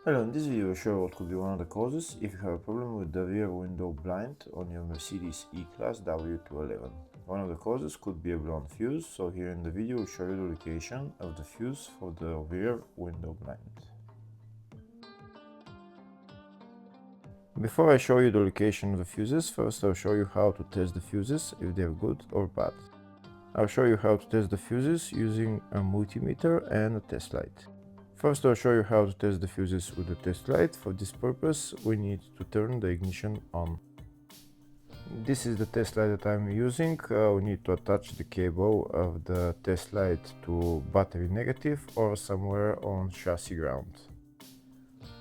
Hello, in this video I'll show what could be one of the causes if you have a problem with the rear window blind on your Mercedes E-Class W211. One of the causes could be a blown fuse, so here in the video we'll show you the location of the fuse for the rear window blind. Before I show you the location of the fuses, first I'll show you how to test the fuses, if they're good or bad. I'll show you how to test the fuses using a multimeter and a test light. First, I'll show you how to test the fuses with the test light. For this purpose, we need to turn the ignition on. This is the test light that I'm using. We need to attach the cable of the test light to battery negative or somewhere on chassis ground.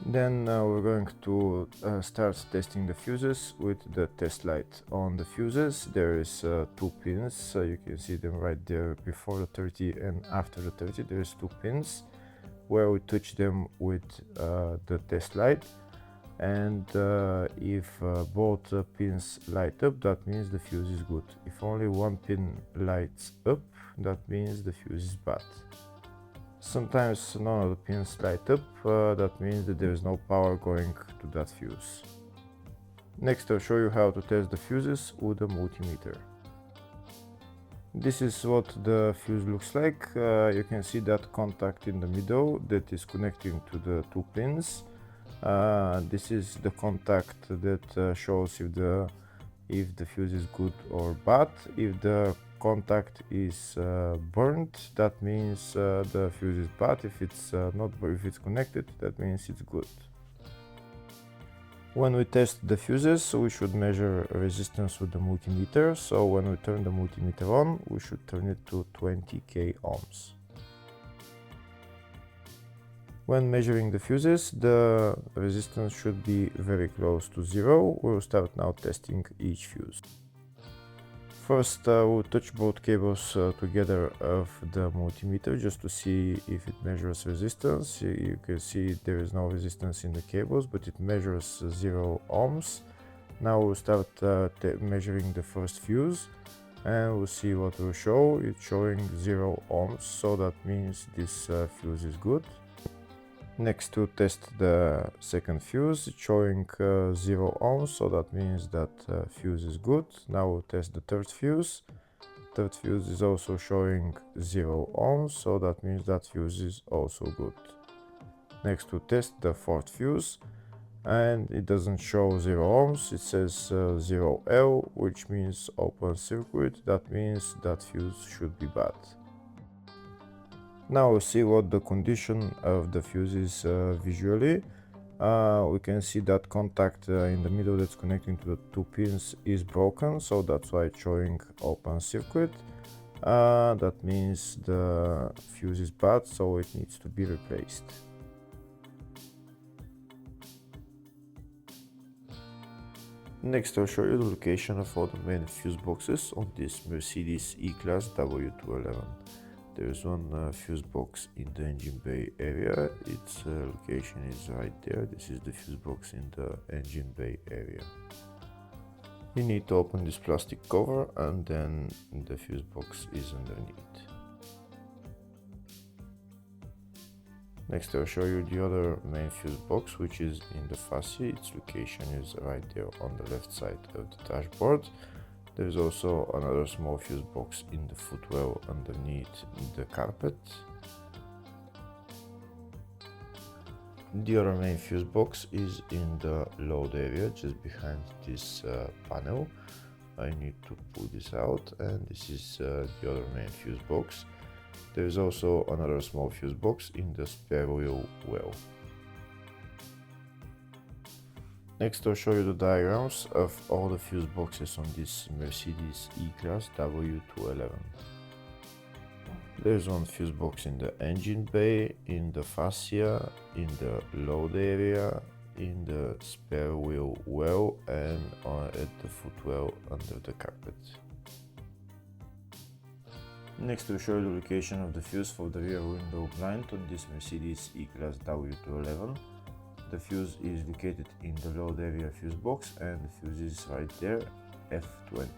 Then we're going to start testing the fuses with the test light. On the fuses there is 2 pins, so you can see them right there before the 30 and after the 30. There is 2 pins where we touch them with the test light, and if both pins light up, that means the fuse is good. If only one pin lights up, that means the fuse is bad. Sometimes none of the pins light up, that means that there is no power going to that fuse. Next, I'll show you how to test the fuses with a multimeter. This is what the fuse looks like. You can see that contact in the middle that is connecting to the 2 pins. This is the contact that shows if the fuse is good or bad. If the contact is burnt, that means the fuse is bad. If it's if it's connected, that means it's good. When we test the fuses, we should measure resistance with the multimeter. So when we turn the multimeter on, we should turn it to 20k ohms. When measuring the fuses, the resistance should be very close to 0. We'll start now testing each fuse. First, we'll touch both cables together of the multimeter just to see if it measures resistance. You can see there is no resistance in the cables, but it measures 0 ohms. Now we'll start measuring the first fuse, and we'll see what will show. It's showing 0 ohms, so that means this fuse is good. Next, to test the second fuse, it's showing 0 ohms, so that means that fuse is good. Now we'll test the third fuse. Third fuse is also showing 0 ohms, so that means that fuse is also good. Next, to test the fourth fuse, and it doesn't show 0 ohms, it says 0L, which means open circuit. That means that fuse should be bad. Now we'll see what the condition of the fuse is visually. We can see that contact in the middle that's connecting to the 2 pins is broken, so that's why it's showing open circuit. That means the fuse is bad, so it needs to be replaced. Next, I'll show you the location of all the main fuse boxes on this Mercedes E-Class W211. There is one fuse box in the engine bay area. Its location is right there. This is the fuse box in the engine bay area. You need to open this plastic cover, and then the fuse box is underneath. Next, I'll show you the other main fuse box, which is in the fascia. Its location is right there on the left side of the dashboard. There is also another small fuse box in the footwell underneath the carpet. The other main fuse box is in the load area, just behind this panel. I need to pull this out, and this is the other main fuse box. There is also another small fuse box in the spare wheel well. Next, I'll show you the diagrams of all the fuse boxes on this Mercedes E-Class W211. There's one fuse box in the engine bay, in the fascia, in the load area, in the spare wheel well, and at the footwell under the carpet. Next, I'll show you the location of the fuse for the rear window blind on this Mercedes E-Class W211. The fuse is located in the load area fuse box, and the fuse is right there, F20.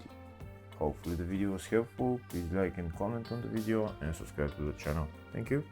Hopefully the video was helpful. Please like and comment on the video and subscribe to the channel. Thank you.